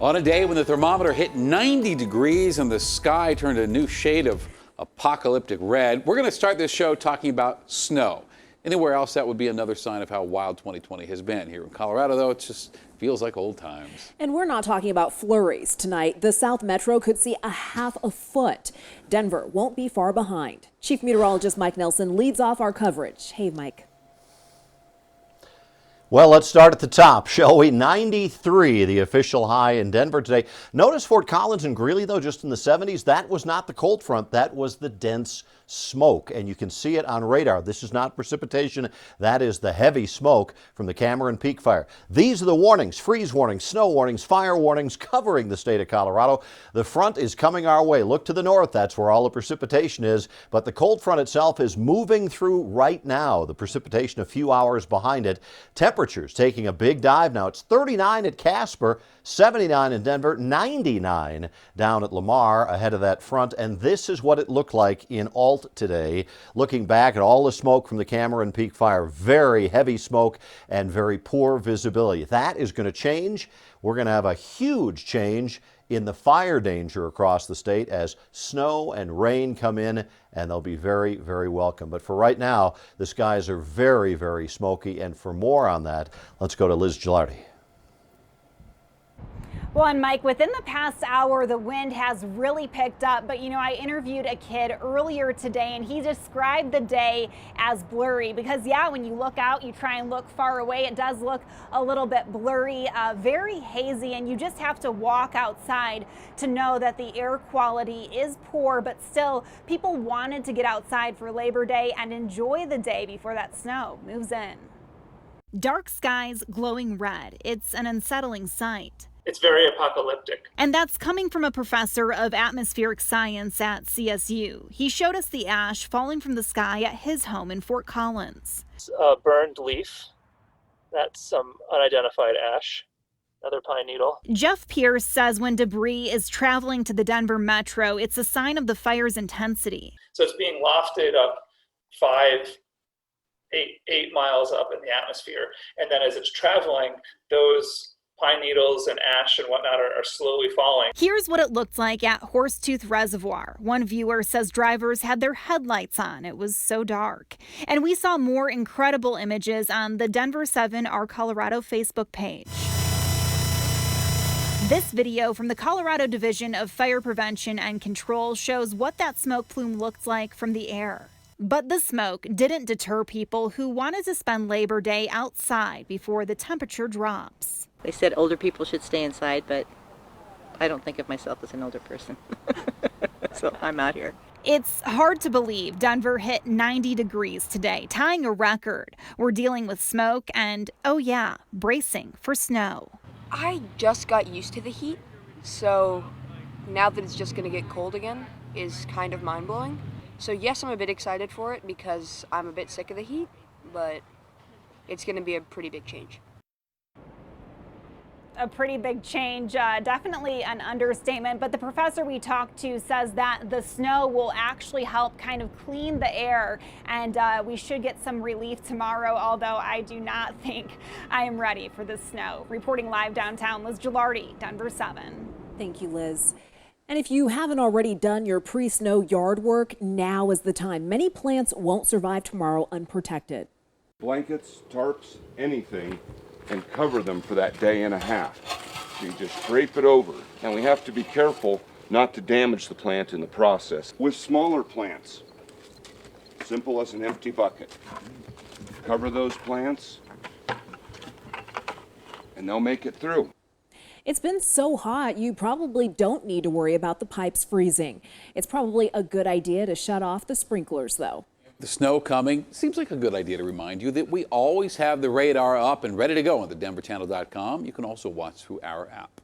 On a day when the thermometer hit 90 degrees and the sky turned a new shade of apocalyptic red, we're going to start this show talking about snow. Anywhere else, that would be another sign of how wild 2020 has been. Here in Colorado, though, it just feels like old times. And we're not talking about flurries tonight. The South Metro could see a half a foot. Denver won't be far behind. Chief Meteorologist Mike Nelson leads off our coverage. Hey, Mike. Well, let's start at the top, shall we? 93, the official high in Denver today. Notice Fort Collins and Greeley, though, just in the 70s. That was not the cold front. That was the dense smoke, and you can see it on radar. This is not precipitation. That is the heavy smoke from the Cameron Peak fire. These are the warnings: freeze warnings, snow warnings, fire warnings covering the state of Colorado. The front is coming our way. Look to the north. That's where all the precipitation is. But the cold front itself is moving through right now. The precipitation a few hours behind it. Temperatures taking a big dive now. It's 39 at Casper, 79 in Denver, 99 down at Lamar ahead of that front. And this is what it looked like in Alt today. Looking back at all the smoke from the Cameron Peak fire, very heavy smoke and very poor visibility. That is going to change. We're going to have a huge change in the fire danger across the state as snow and rain come in, and they'll be very, very welcome. But for right now, the skies are very, very smoky. And for more on that, let's go to Liz GELARDI. Well, and Mike, within the past hour, the wind has really picked up. But, you know, I interviewed a kid earlier today, and he described the day as blurry because, yeah, when you look out, you try and look far away. It does look a little bit blurry, very hazy, and you just have to walk outside to know that the air quality is poor. But still, people wanted to get outside for Labor Day and enjoy the day before that snow moves in. Dark skies glowing red. It's an unsettling sight. It's very apocalyptic. And that's coming from a professor of atmospheric science at CSU. He showed us the ash falling from the sky at his home in Fort Collins. It's a burned leaf. That's some unidentified ash. Another pine needle. Jeff Pierce says when debris is traveling to the Denver metro, it's a sign of the fire's intensity. So it's being wafted up 8 miles up in the atmosphere. And then as it's traveling, those pine needles and ash and whatnot are slowly falling. Here's what it looked like at Horsetooth Reservoir. One viewer says drivers had their headlights on. It was so dark. And we saw more incredible images on the Denver 7 Our Colorado Facebook page. This video from the Colorado Division of Fire Prevention and Control shows what that smoke plume looked like from the air. But the smoke didn't deter people who wanted to spend Labor Day outside before the temperature drops. They said older people should stay inside, but I don't think of myself as an older person. So I'm out here. It's hard to believe Denver hit 90 degrees today, tying a record. We're dealing with smoke and, oh yeah, bracing for snow. I just got used to the heat, so now that it's just going to get cold again is kind of mind-blowing. So yes, I'm a bit excited for it because I'm a bit sick of the heat, but it's going to be a pretty big change. A pretty big change, definitely an understatement, but the professor we talked to says that the snow will actually help kind of clean the air, and we should get some relief tomorrow, although I do not think I am ready for the snow. Reporting live downtown, Liz GELARDI, Denver 7. Thank you, Liz. And if you haven't already done your pre-snow yard work, now is the time. Many plants won't survive tomorrow unprotected. Blankets, tarps, anything, and cover them for that day and a half. So you just drape it over. And we have to be careful not to damage the plant in the process. With smaller plants, simple as an empty bucket. Cover those plants, and they'll make it through. It's been so hot, you probably don't need to worry about the pipes freezing. It's probably a good idea to shut off the sprinklers, though. The snow coming seems like a good idea to remind you that we always have the radar up and ready to go on the denverchannel.com. You can also watch through our app.